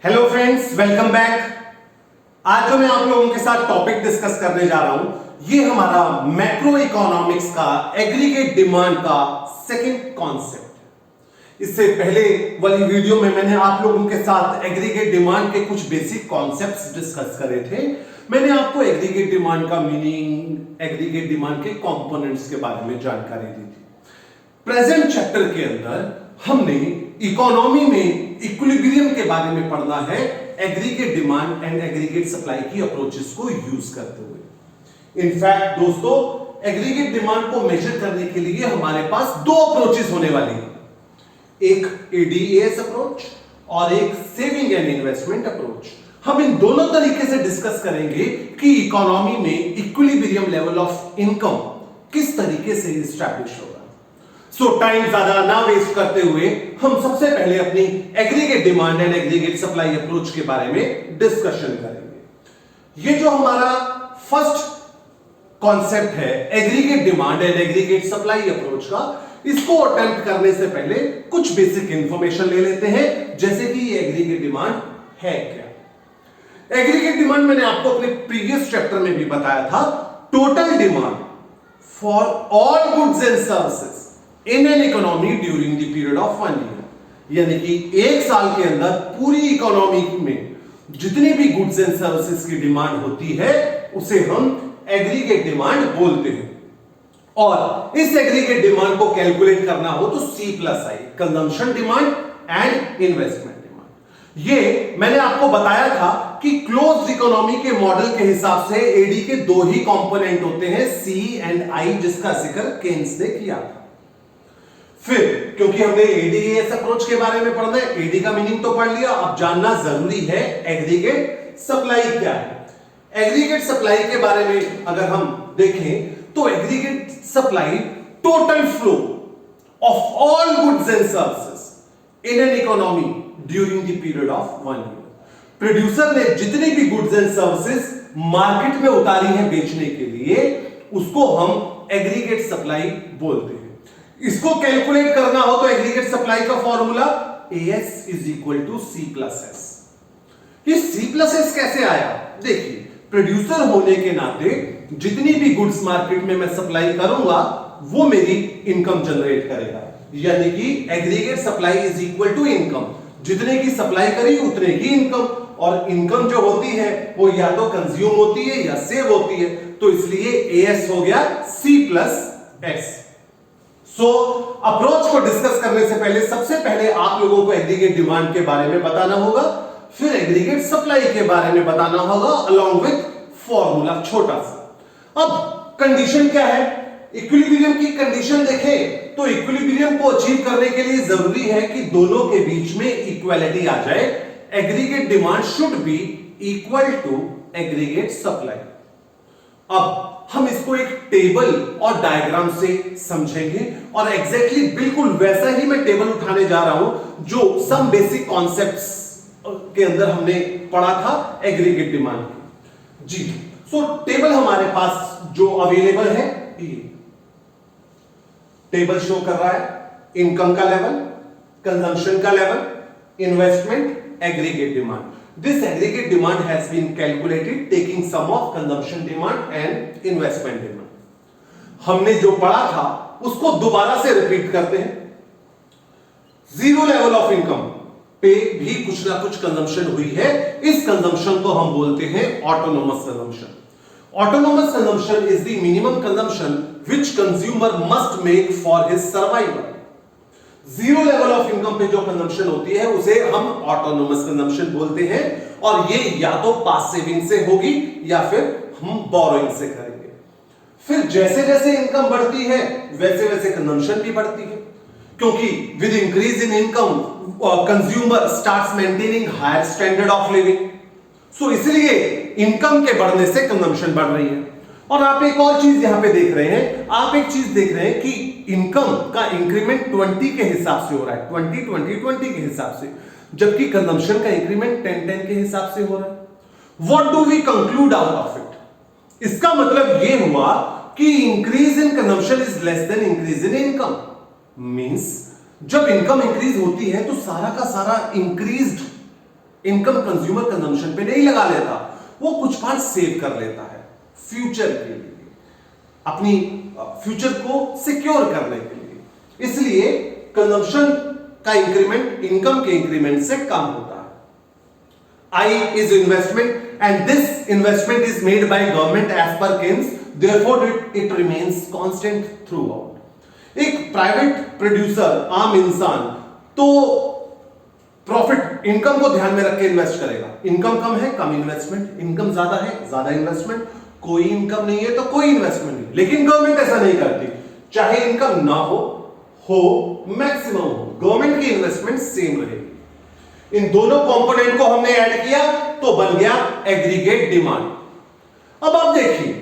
Hello friends, welcome back. आज जो मैं आप लोगों के साथ टॉपिक डिस्कस करने जा रहा हूं, ये हमारा मैक्रो इकोनॉमिक्स का एग्रीगेट डिमांड का सेकंड कॉन्सेप्ट। इससे पहले वाली वीडियो में मैंने आप लोगों के साथ एग्रीगेट डिमांड के कुछ बेसिक कॉन्सेप्ट्स डिस्कस करे थे। मैंने आपको एग्रीगेट डिमांड का मीनिंग, एग्रीगेट डिमांड के कंपोनेंट्स के बारे में जानकारी दी थी। प्रेजेंट चैप्टर के अंदर हमने इकोनॉमी में इक्विलिब्रियम के बारे में पढ़ना है, aggregate demand and aggregate supply की अप्रोचेस को यूज करते हुए। इनफैक्ट दोस्तों, एग्रीगेट डिमांड को मेजर करने के लिए हमारे पास दो अप्रोचेस होने वाली हैं, एक एडीएस अप्रोच और एक सेविंग एंड इन्वेस्टमेंट अप्रोच। हम इन दोनों तरीके से डिस्कस करेंगे कि इकोनॉमी में इक्विलिब्रियम लेवल ऑफ इनकम किस तरीके से एस्टैब्लिश होगा। सो टाइम ज्यादा ना वेस्ट करते हुए हम सबसे पहले अपनी aggregate demand and aggregate supply approach के बारे में डिस्कशन करेंगे। ये जो हमारा फर्स्ट कॉन्सेप्ट है aggregate demand and aggregate supply approach का, इसको अटेम्प्ट करने से पहले कुछ बेसिक इंफॉर्मेशन ले लेते हैं, जैसे कि ये एग्रीगेट डिमांड है क्या। एग्रीगेट डिमांड मैंने आपको अपने प्रीवियस चैप्टर में भी बताया था, total demand for all goods and services in an economy during the period of 1 year. यानी कि एक साल के अंदर पूरी इकोनॉमी में जितनी भी गुड्स एंड सर्विसेज की डिमांड होती है उसे हम एग्रीगेट डिमांड बोलते हैं। और इस एग्रीगेट डिमांड को कैलकुलेट करना हो तो C+I, consumption demand and investment demand. ये मैंने आपको बताया था कि क्लोज्ड इकोनॉमी के मॉडल के हिसाब से एडी के दो ही कंपोनेंट होते हैं, C एंड I, जिसका जिक्र केन्स ने किया था। फिर क्योंकि हमने एडीएस अप्रोच के बारे में पढ़ना है, एडी का मीनिंग तो पढ़ लिया, अब जानना जरूरी है एग्रीगेट सप्लाई क्या है। एग्रीगेट सप्लाई के बारे में अगर हम देखें तो aggregate supply total flow of all goods and services in an economy during the period of 1 year. Producer ने जितनी भी गुड्स एंड सर्विसेज मार्केट में उतारी है बेचने के लिए, उसको हम एग्रीगेट सप्लाई बोलते हैं। इसको कैलकुलेट करना हो तो एग्रीगेट सप्लाई का formula AS is equal to C+S। ये C+S कैसे आया? देखिए, प्रोड्यूसर होने के नाते जितनी भी गुड्स मार्केट में मैं सप्लाई करूंगा वो मेरी इनकम जनरेट करेगा। यानी कि aggregate supply is equal to income, जितने की सप्लाई करी उतने की इनकम। और इनकम जो होती है वो या तो कंज्यूम होती है या सेव होती है, तो इसलिए AS हो गया C+S। अप्रोच को डिस्कस करने से पहले सबसे पहले आप लोगों को एग्रीगेट डिमांड के बारे में बताना होगा, फिर एग्रीगेट सप्लाई के बारे में बताना होगा अलोंग विथ फॉर्मूला छोटा सा। अब कंडीशन क्या है? इक्विलिब्रियम की कंडीशन देखें तो इक्विलिब्रियम को अचीव करने के लिए जरूरी है कि दोनों के बीच में इक्वालिटी आ जाए। Aggregate demand should be equal to aggregate supply. अब हम इसको एक टेबल और डायग्राम से समझेंगे और एग्जैक्टली बिल्कुल वैसा ही मैं टेबल उठाने जा रहा हूं जो सम बेसिक कॉन्सेप्ट्स के अंदर हमने पढ़ा था एग्रीगेट डिमांड की। जी, सो टेबल हमारे पास जो अवेलेबल है, ये टेबल शो कर रहा है इनकम का लेवल, कंजम्पशन का level, investment, aggregate demand. This aggregate demand has been calculated taking sum of consumption demand and investment demand. हमने जो पढ़ा था उसको दोबारा से रिपीट करते हैं। जीरो लेवल ऑफ इनकम पे भी कुछ ना कुछ कंजम्पशन हुई है, इस कंजम्पशन को हम बोलते हैं autonomous consumption. Autonomous consumption is the minimum consumption which consumer must make for his survival. Zero level of income पे जो कंजम्पशन होती है उसे हम ऑटोनोमस कंजम्पशन बोलते हैं, और ये या तो पास सेविंग से होगी या फिर हम बोरोइंग से करेंगे। फिर जैसे जैसे इनकम बढ़ती है वैसे वैसे कंजम्पशन भी बढ़ती है, क्योंकि with increase in income consumer starts maintaining higher standard of living. So इसलिए इनकम के बढ़ने से कंजम्पशन बढ़ रही है। और आप एक और चीज यहां पे देख रहे हैं, आप एक चीज देख रहे हैं कि इनकम का इंक्रीमेंट 20 के हिसाब से हो रहा है, 20 के हिसाब से, जबकि कंजम्पशन का इंक्रीमेंट 10 के हिसाब से हो रहा है। What do we conclude out of it? इसका मतलब यह हुआ कि increase in consumption is less than increase in income. Means जब इनकम इंक्रीज होती है तो सारा का सारा इंक्रीज्ड इनकम कंज्यूमर कंजम्पशन पे नहीं लगा लेता, वो कुछ पार्ट सेव कर लेता है फ्यूचर के लिए, अपनी फ्यूचर को सिक्योर करने के लिए। इसलिए कंजम्पशन का इंक्रीमेंट इनकम के इंक्रीमेंट से कम होता है। I is investment and this investment is made by government as per Keynes, therefore it remains constant throughout. एक प्राइवेट प्रोड्यूसर, आम इंसान, तो प्रॉफिट इनकम को ध्यान में रख के इन्वेस्ट करेगा। इनकम कम है, कम इन्वेस्टमेंट, इनकम ज्यादा है, ज्यादा इन्वेस्टमेंट, कोई इनकम नहीं है तो कोई इन्वेस्टमेंट नहीं। लेकिन गवर्नमेंट ऐसा नहीं करती, चाहे इनकम ना हो मैक्सिमम हो, गवर्नमेंट की इन्वेस्टमेंट सेम रहेगी। इन दोनों कंपोनेंट को हमने ऐड किया तो बन गया एग्रीगेट डिमांड। अब आप देखिए,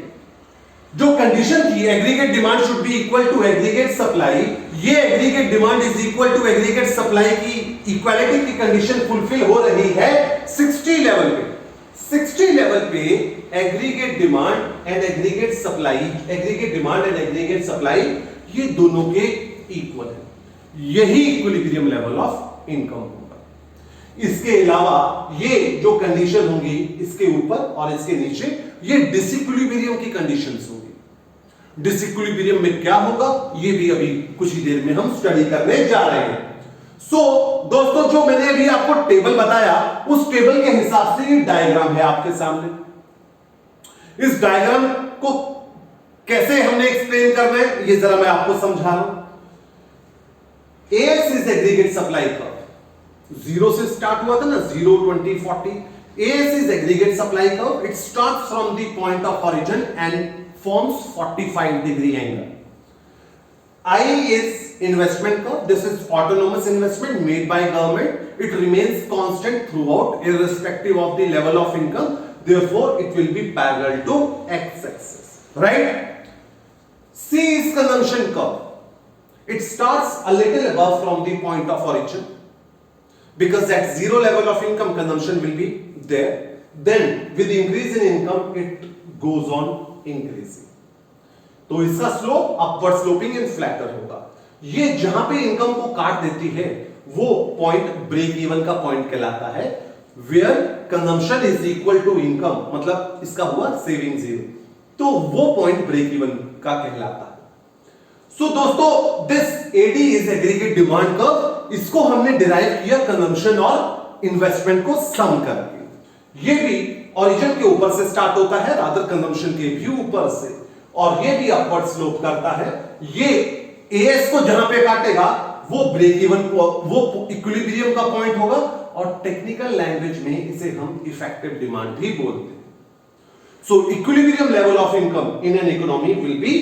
जो कंडीशन थी aggregate demand should be equal to aggregate supply, ये aggregate demand is equal to aggregate supply की इक्वालिटी की कंडीशन फुलफिल हो रही है 60 लेवल पे। 60 लेवल पे aggregate demand and aggregate supply, aggregate demand and aggregate supply ये दोनों के इक्वल है। यही इक्विलिब्रियम लेवल ऑफ इनकम होगा। इसके अलावा ये जो कंडीशन होंगी इसके ऊपर और इसके नीचे, ये डिसइक्विलिब्रियम की कंडीशंस होंगी। डिसइक्विलिब्रियम में क्या होगा ये भी अभी कुछ ही देर में हम स्टडी करने जा रहे हैं। दोस्तों, जो मैंने अभी आपको टेबल बताया उस टेबल के हिसाब से ये डायग्राम है आपके सामने। इस डायग्राम को कैसे हमने एक्सप्लेन करना है ये जरा मैं आपको समझा रहा हूं। AS is aggregate supply curve, 0 से स्टार्ट हुआ था ना, 0, 20, 40। AS is aggregate supply curve. It starts from the point of origin and forms 45-degree angle. I is investment curve. This is autonomous investment made by government. It remains constant throughout, irrespective of the level of income. Therefore, it will be parallel to x-axis. Right? C is consumption curve. It starts a little above from the point of origin. Because at 0 level of income, consumption will be there. Then, with increase in income, it goes on increasing. तो इसका slope upward sloping and flatter होगा। ये जहां पे income को काट देती है वो पॉइंट ब्रेक इवन का पॉइंट कहलाता है, where consumption is equal to income, मतलब इसका हुआ सेविंग 0, तो वो पॉइंट ब्रेक इवन का कहलाता है। सो दोस्तों, this AD is aggregate demand curve. इसको हमने डिराइव किया कंजम्पशन और इन्वेस्टमेंट को सम करके। ये भी ओरिजिन के ऊपर से स्टार्ट होता है, रादर कंजम्पशन के भी ऊपर से, और ये भी अपवर्ड स्लोप करता है। ये एएस को जहां पे काटेगा वो ब्रेक इवन, वो इक्विलिब्रियम का पॉइंट होगा, और टेक्निकल लैंग्वेज में इसे हम इफेक्टिव डिमांड भी बोलते हैं। सो equilibrium level of income in an economy will be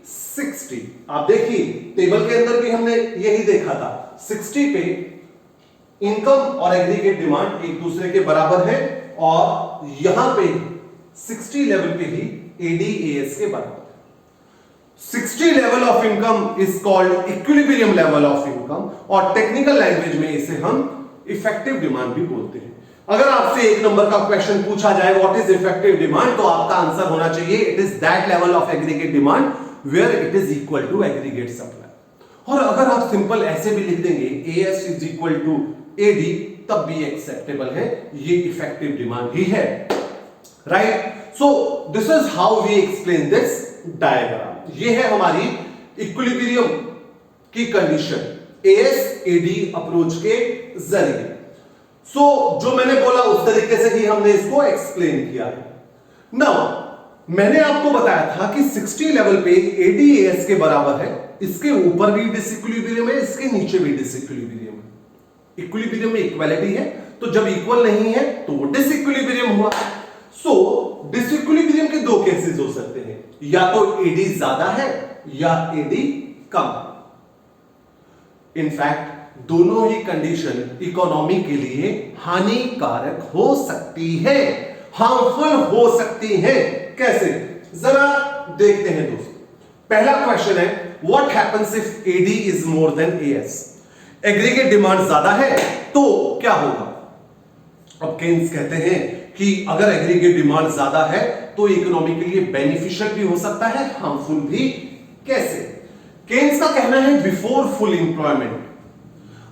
60। आप देखिए टेबल के अंदर भी हमने यही देखा था, 60 पे इनकम और एग्रीगेट डिमांड एक दूसरे के बराबर है, और यहां पे 60 लेवल पे ही एडीएएस के बराबर। 60 level of income is called equilibrium level of income, और टेक्निकल लैंग्वेज में इसे हम इफेक्टिव डिमांड भी बोलते हैं। अगर आपसे एक नंबर का क्वेश्चन पूछा जाए व्हाट इज इफेक्टिव डिमांड, तो आपका आंसर होना चाहिए it is that level of aggregate demand where it is equal to aggregate supply. और अगर आप सिंपल ऐसे भी लिख देंगे AS is equal to AD, तब भी एक्सेप्टेबल है, ये इफेक्टिव डिमांड ही है। Right? So this is how we explain this diagram. ये है हमारी इक्विलिब्रियम की कंडीशन एएस एडी अप्रोच के जरिए। जो मैंने बोला उस तरीके से ही हमने इसको एक्सप्लेन किया है। नाउ मैंने आपको बताया था कि 60 लेवल पे एडीएएस के बराबर है, इसके ऊपर भी डिसइक्विलिब्रियम है, इसके नीचे भी डिसइक्विलिब्रियम है। इक्विलिब्रियम में इक्वालिटी है, तो जब इक्वल नहीं है तो वो डिसइक्विलिब्रियम हुआ। डिसइक्विलिब्रियम के दो केसेस हो सकते हैं, या तो एडी ज्यादा है या एडी कम। इनफैक्ट दोनों ही कंडीशन इकोनॉमी के लिए हानिकारक हो सकती है, हार्मफुल हो सकती है। कैसे, जरा देखते हैं दोस्तों। पहला क्वेश्चन है what happens if AD is more than AS. Aggregate demand ज्यादा है तो क्या होगा? अब केन्स कहते हैं कि अगर एग्रीगेट डिमांड ज्यादा है तो इकोनॉमी के लिए बेनिफिशियल भी हो सकता है, हार्मफुल भी। कैसे? केन्स का कहना है बिफोर फुल एम्प्लॉयमेंट,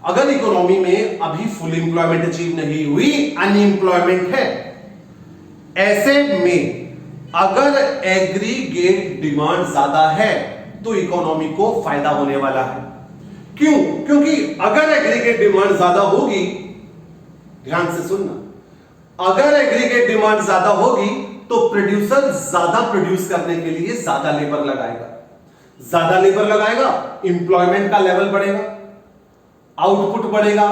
अगर इकोनॉमी में अभी फुल एम्प्लॉयमेंट अचीव नहीं हुई, अनएम्प्लॉयमेंट है, ऐसे में अगर एग्रीगेट डिमांड ज्यादा है तो इकोनॉमी को फायदा होने वाला है। क्यों? क्योंकि अगर एग्रीगेट डिमांड ज्यादा होगी, ध्यान से सुनना, अगर एग्रीगेट डिमांड ज्यादा होगी तो प्रोड्यूसर ज्यादा प्रोड्यूस करने के लिए ज्यादा लेबर लगाएगा, ज्यादा लेबर लगाएगा, इंप्लॉयमेंट का लेवल बढ़ेगा, आउटपुट बढ़ेगा,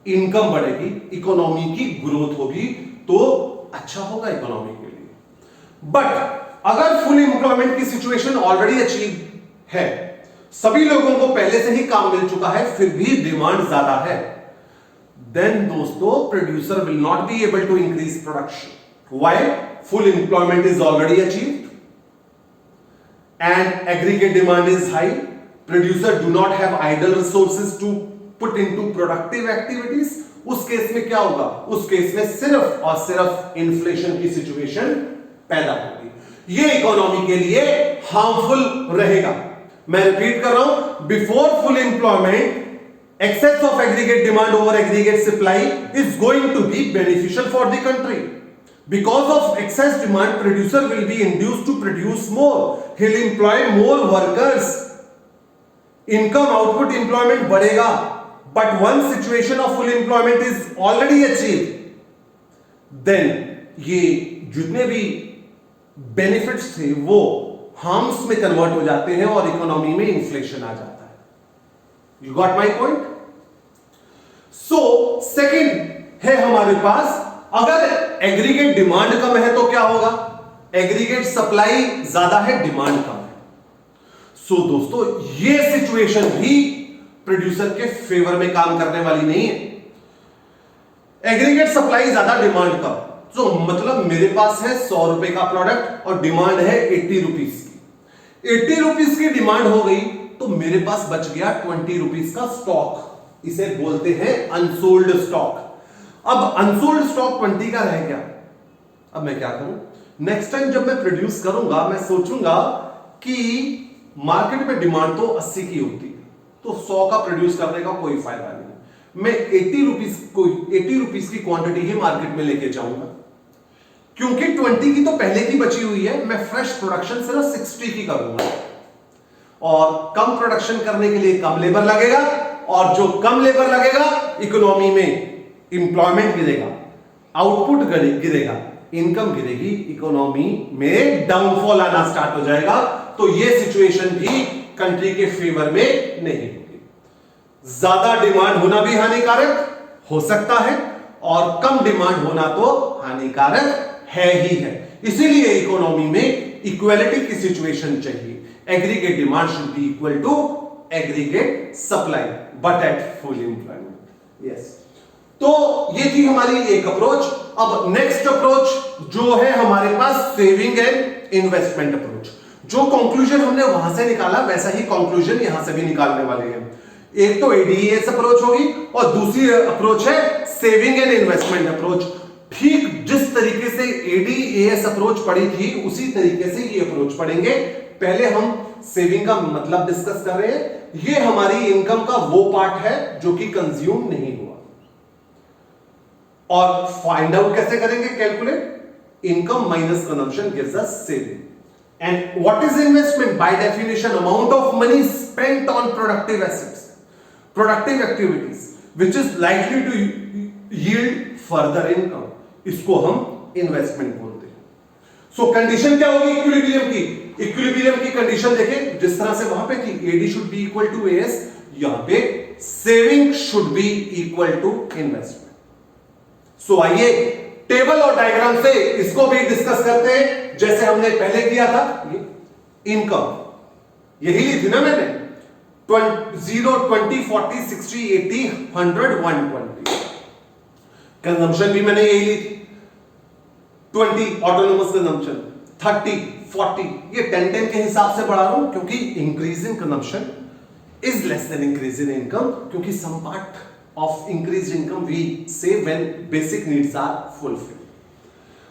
इनकम बढ़ेगी, इकोनॉमी की ग्रोथ होगी, तो अच्छा होगा इकोनॉमी के लिए। बट अगर फुल एम्प्लॉयमेंट की सिचुएशन ऑलरेडी अचीव है, सभी लोगों को पहले से ही काम मिल चुका है, फिर भी डिमांड ज्यादा है, देन दोस्तों producer will not be able to increase production. Why? Full employment is already achieved and aggregate demand is high. Producer do not have idle resources to put into productive activities. उस case में क्या होगा? उस case में सिर्फ और सिर्फ inflation की सिचुएशन पैदा होगी। ये इकोनॉमी के लिए हार्मफुल रहेगा। मैं रिपीट कर रहा हूं, before full employment excess of aggregate demand over aggregate supply is going to be beneficial for the country. Because of excess demand, producer will be induced to produce more. He'll employ more workers. Income, output, employment बढ़ेगा. But once situation of full employment is already achieved, then ये जितने भी benefits थे वो harms में convert हो जाते हैं और economy में inflation आ जाता है. You got my point? So second है हमारे पास, अगर एग्रीगेट डिमांड कम है तो क्या होगा? एग्रीगेट सप्लाई ज्यादा है, डिमांड कम है। सो दोस्तों ये सिचुएशन भी प्रोड्यूसर के फेवर में काम करने वाली नहीं है। एग्रीगेट सप्लाई ज्यादा, डिमांड कम, तो मतलब मेरे पास है 100 रुपए का प्रोडक्ट और डिमांड है 80 रुपीज की। 80 रुपीज की डिमांड हो गई तो मेरे पास बच गया 20 रुपीज का स्टॉक, इसे बोलते हैं अनसोल्ड स्टॉक। अब अनसोल्ड स्टॉक 20 का रह गया, अब मैं क्या करूं? नेक्स्ट टाइम जब मैं प्रोड्यूस करूंगा, मैं सोचूंगा कि मार्केट में डिमांड तो 80 की होती है, तो 100 का प्रोड्यूस करने का कोई फायदा नहीं। मैं 80 रुपीज की क्वांटिटी ही मार्केट में लेके जाऊंगा, क्योंकि 20 की तो पहले की बची हुई है। मैं फ्रेश प्रोडक्शन सिर्फ 60 की करूंगा, और कम प्रोडक्शन करने के लिए कम लेबर लगेगा, और जो कम लेबर लगेगा इकोनॉमी में इंप्लॉयमेंट गिरेगा, आउटपुट गिरेगा, इनकम गिरेगी, इकोनॉमी में डाउनफॉल आना स्टार्ट हो जाएगा। तो ये सिचुएशन भी कंट्री के फेवर में नहीं होगी। ज्यादा डिमांड होना भी हानिकारक हो सकता है, और कम डिमांड होना तो हानिकारक है ही है। इसीलिए इकोनॉमी में इक्वालिटी की सिचुएशन चाहिए। Aggregate demand should be equal to aggregate supply, but at full employment. Yes, तो ये थी हमारी एक अप्रोच। अब नेक्स्ट अप्रोच जो है हमारे पास, सेविंग एंड इन्वेस्टमेंट अप्रोच। जो कंक्लूजन हमने वहां से निकाला वैसा ही कंक्लूजन यहां से भी निकालने वाले हैं। एक तो एडीएस अप्रोच होगी और दूसरी अप्रोच है सेविंग एंड इन्वेस्टमेंट अप्रोच। ठीक जिस तरीके से एडीएस अप्रोच पढ़ी थी उसी तरीके से ये अप्रोच पढ़ेंगे। पहले हम सेविंग का मतलब डिस्कस कर रहे हैं। ये हमारी इनकम का वो पार्ट है जो कि कंज्यूम नहीं हुआ, और फाइंड आउट कैसे करेंगे? Calculate income minus consumption gives us saving. And what is investment? By definition amount of money spent on productive assets, productive activities which is likely to yield further income, इसको हम investment बोलते हैं। सो condition क्या होगी equilibrium की? Equilibrium की condition देखें जिस तरह से वहां पे थी, AD should be equal to AS, यहां पे saving should be equal to investment. So आइए टेबल और डायग्राम से इसको भी डिस्कस करते हैं, जैसे हमने पहले किया था। इनकम यही ली थी ना मैंने, 0, 20, 40, 60, 80, 100, 120। कंजम्पशन भी मैंने यही ली थी, 20 ऑटोनोमस कंजम्पशन, 30, 40, ये 10 के हिसाब से बढ़ा रहा हूं क्योंकि increase in consumption is less than increase in income, क्योंकि some part of increased income we save when basic needs are fulfilled.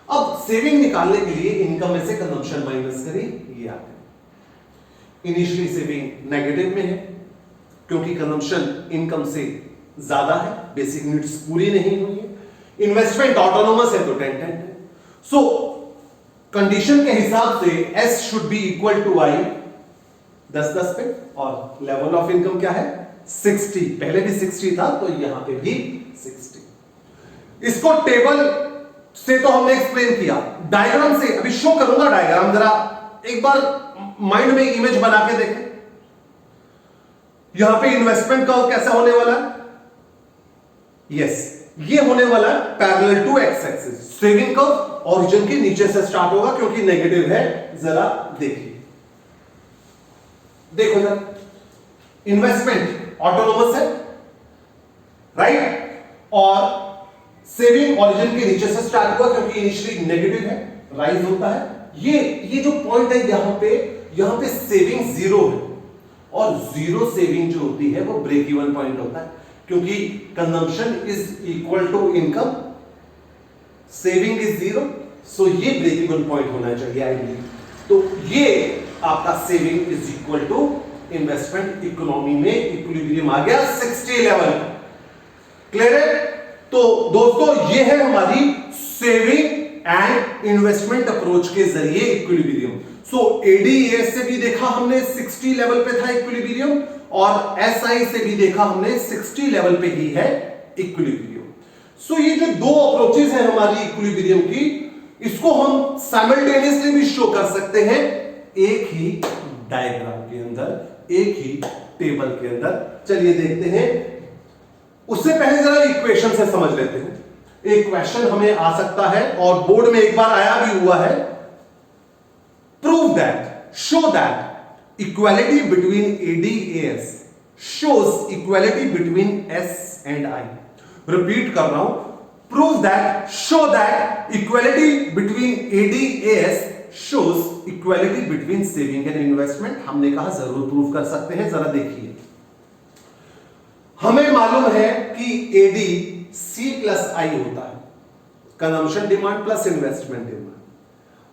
अब सेविंग निकालने के लिए इनकम में से कंजम्पशन माइनस करें, ये आ गया। इनिशियली सेविंग नेगेटिव में है क्योंकि कंजम्पशन इनकम से ज्यादा है, बेसिक नीड्स पूरी नहीं हुई है, इन्वेस्टमेंट ऑटोनोमस है तो 10-10 है। सो कंडीशन के हिसाब से S should be equal to I 10-10 पे, और लेवल ऑफ इनकम क्या है 60, पहले भी 60 था तो यहां पे भी 60। इसको टेबल से तो हमने एक्सप्लेन किया, डायग्राम से अभी शो करूंगा डायग्राम, जरा एक बार माइंड में इमेज बना के देखें। यहां पे इन्वेस्टमेंट कर्व कैसा होने वाला है, यस ये होने वाला है parallel to X axis, saving curve origin के नीचे से स्टार्ट होगा क्योंकि नेगेटिव है, जरा देखिए, देखो जरा, इन्वेस्टमेंट ऑटोनोमस है राइट, और सेविंग ओरिजिन के नीचे से स्टार्ट हुआ क्योंकि इनिशियली नेगेटिव है, राइज होता है। ये जो पॉइंट है यहां पे सेविंग जीरो है, और जीरो सेविंग जो होती है वो ब्रेक इवन पॉइंट होता है, क्योंकि consumption is equal to income, saving is zero, so ये ब्रेक इवन पॉइंट होना चाहिए आइडियली। तो ये आपका saving is equal to investment, economy में इक्विलिब्रियम आ गया 60 लेवल। क्लियर है? तो दोस्तों ये है हमारी सेविंग एंड इन्वेस्टमेंट अप्रोच के जरिए इक्विलिब्रियम। सो एडीएस से भी देखा हमने 60 लेवल पे था इक्विलिब्रियम, और एसआई से भी देखा हमने 60 लेवल पे ही है इक्विलिब्रियम। सो ये जो दो अप्रोचेस हैं हमारी इक्विलिब्रियम की, इसको हम साइमल्टेनियसली भी शो कर सकते हैं एक ही डायग्राम के अंदर, एक ही टेबल के अंदर। चलिए देखते हैं, उससे पहले जरा इक्वेशन से समझ लेते हैं। एक क्वेश्चन हमें आ सकता है और बोर्ड में एक बार आया भी हुआ है, prove that, show that equality between ADAS shows equality between S and I। Repeat कर रहा हूं, prove that, show that equality between ADAS shows equality between saving and investment। हमने कहा जरूर प्रूव कर सकते हैं, जरा देखिए। हमें मालूम है कि AD C प्लस I होता है, consumption demand plus investment demand,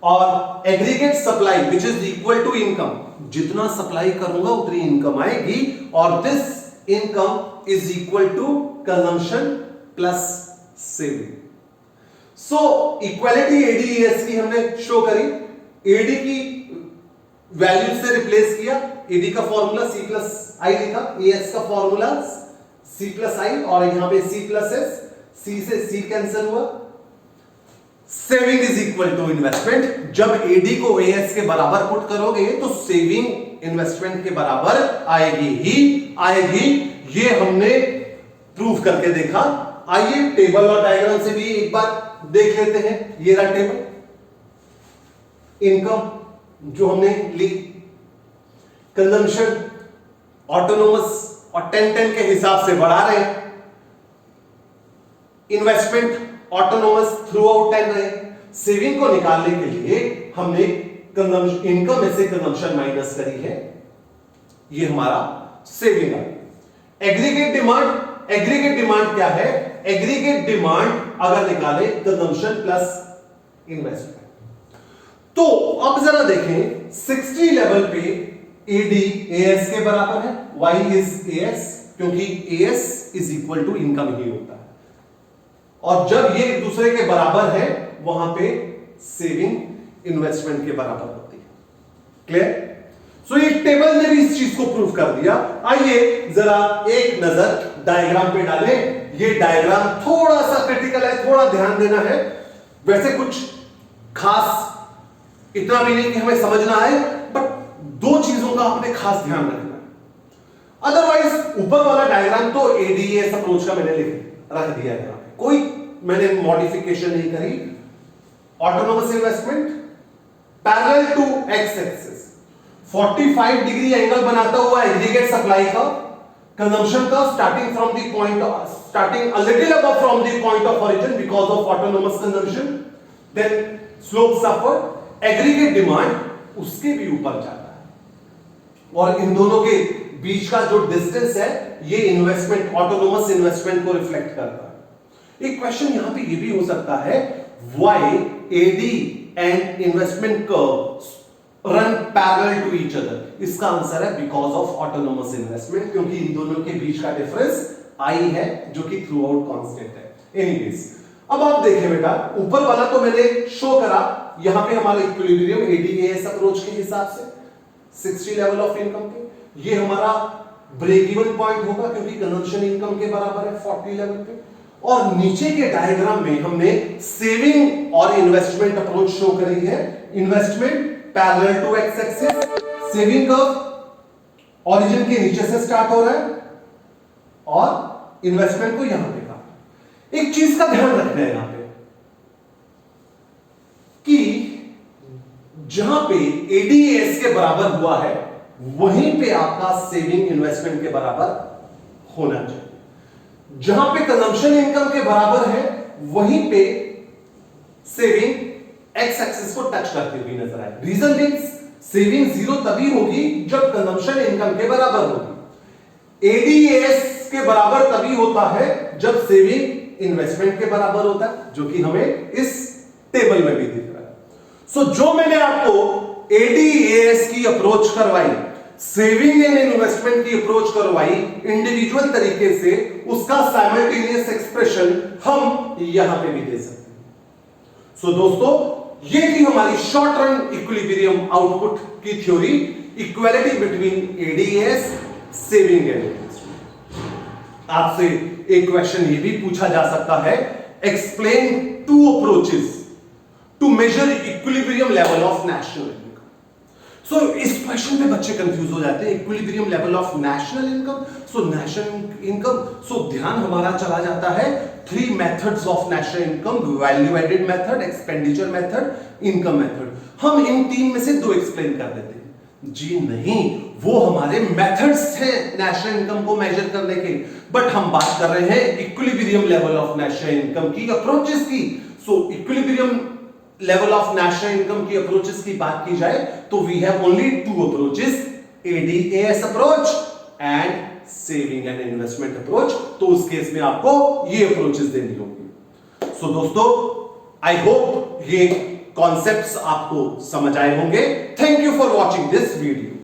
और aggregate supply which is equal to income, जितना सप्लाई करूंगा उतनी इनकम आएगी, और this income is equal to consumption plus saving. So equality AD AS की हमने शो करी, एडी की वैल्यू से रिप्लेस किया, एडी का फॉर्मूला C प्लस आई लिखा, एएस का फॉर्मूला C प्लस आई, और यहां पे C प्लस एस, C से C कैंसिल हुआ, saving is equal to investment. जब एडी को एएस के बराबर पुट करोगे तो सेविंग इन्वेस्टमेंट के बराबर आएगी ही आएगी, ये हमने प्रूव करके देखा। आइए टेबल और डायग्राम से भी एक बार देख लेते हैं। ये रहा टेबल, इनकम जो हमने ली, कंजम्पशन ऑटोनोमस और 10-10 के हिसाब से बढ़ा रहे हैं, इन्वेस्टमेंट ऑटोनोमस थ्रू आउट 10 रहे, सेविंग को निकालने के लिए हमने इनकम में से कंजम्पशन माइनस करी है, ये हमारा सेविंग है। एग्रीगेट डिमांड, एग्रीगेट डिमांड क्या है, एग्रीगेट डिमांड अगर निकाले कंजम्पशन प्लस इन्वेस्टमेंट। तो अब जरा देखें 60 लेवल पे एडी एएस के बराबर है, वाई इज एएस, क्योंकि AS is equal to income ही होता है, और जब ये एक दूसरे के बराबर है वहां पे सेविंग इन्वेस्टमेंट के बराबर होती है। क्लियर? सो ये टेबल ने भी इस चीज को प्रूव कर दिया। आइए जरा एक नजर डायग्राम पे डालें। ये डायग्राम थोड़ा सा क्रिटिकल है, थोड़ा ध्यान देना है। वैसे कुछ खास इतना भी नहीं कि हमें समझना है, बट दो चीजों का आपने खास ध्यान रखना है। अदरवाइज ऊपर वाला डायग्राम तो एडीएस अप्रोच का मैंने रख दिया है, कोई मैंने मॉडिफिकेशन नहीं करी। Autonomous investment parallel to X axis 45 degree angle बनाता हुआ एग्रीगेट सप्लाई का, कंजम्पशन का starting from the point, starting a little above from the point of origin because of autonomous consumption, then slopes upward, aggregate demand उसके भी ऊपर जाता है, और इन दोनों के बीच का जो डिस्टेंस है ये इन्वेस्टमेंट, ऑटोनोमस इन्वेस्टमेंट को रिफ्लेक्ट करता है। एक क्वेश्चन यहां पे ये भी हो सकता है, why AD and investment curve run parallel to each other. इसका आंसर है बिकॉज ऑफ ऑटोनोमस इन्वेस्टमेंट, क्योंकि इन दोनों के बीच का डिफरेंस आई है जो कि थ्रू आउट कॉन्स्टेंट है। एनीवेज अब आप देखें बेटा, ऊपर वाला तो मैंने शो करा, यहां पे हमारा इक्विलिब्रियम ADAS अप्रोच के हिसाब से 60 लेवल ऑफ इनकम पे, ये हमारा ब्रेक इवन पॉइंट होगा क्योंकि कंजम्पशन इनकम के बराबर है 40 लेवल पे। और नीचे के डायग्राम में हमने सेविंग और इन्वेस्टमेंट अप्रोच शो करी है। Investment parallel to X axis, saving curve origin के नीचे से स्टार्ट हो रहा है और इन्वेस्टमेंट को यहां पे काटना। एक चीज का ध्यान रखना है यहां पे कि जहां पे ADAS के बराबर हुआ है वहीं पे आपका सेविंग इन्वेस्टमेंट के बराबर होना चाहिए। जहां पे कंजम्पशन इनकम के बराबर है वहीं पे सेविंग एक्स एक्सिस को टच करते हुए नजर आए। रीजन मींस सेविंग जीरो तभी होगी जब कंजम्पशन इनकम के बराबर होगी। ADAS के बराबर तभी होता है जब सेविंग इन्वेस्टमेंट के बराबर होता है, जो कि हमें इस टेबल में भी दिख रहा है। सो जो मैंने आपको ADAS की अप्रोच करवाई, सेविंग एंड इन्वेस्टमेंट की अप्रोच करवाई इंडिविजुअल तरीके से, उसका साइमल्टेनियस एक्सप्रेशन हम यहां पे भी दे सकते हैं। सो दोस्तों, ये थी हमारी शॉर्ट रन इक्विलिब्रियम आउटपुट की theory, equality between ADAS, saving and investment. आपसे एक क्वेश्चन ये भी पूछा जा सकता है, explain two approaches to measure equilibrium level of national income. So इस क्वेश्चन पे बच्चे कंफ्यूज हो जाते हैं, equilibrium level of national income, so national income, so ध्यान हमारा चला जाता है 3 methods of national income, value added method, expenditure method, income method. हम इन 3 में से 2 एक्सप्लेन कर देते हैं। जी नहीं, वो हमारे मेथड्स थे नेशनल इनकम को मेजर करने के, बट हम बात कर रहे हैं equilibrium level of national income की अप्रोचेस की। So equilibrium level of national income की अप्रोचेस की बात की जाए तो we have only 2 approaches, ADAS approach and saving and investment approach. तो उस केस में आपको ये अप्रोचेस देनी होगी। सो दोस्तों, आई होप ये कॉन्सेप्ट्स आपको समझ आए होंगे। Thank you for watching this video.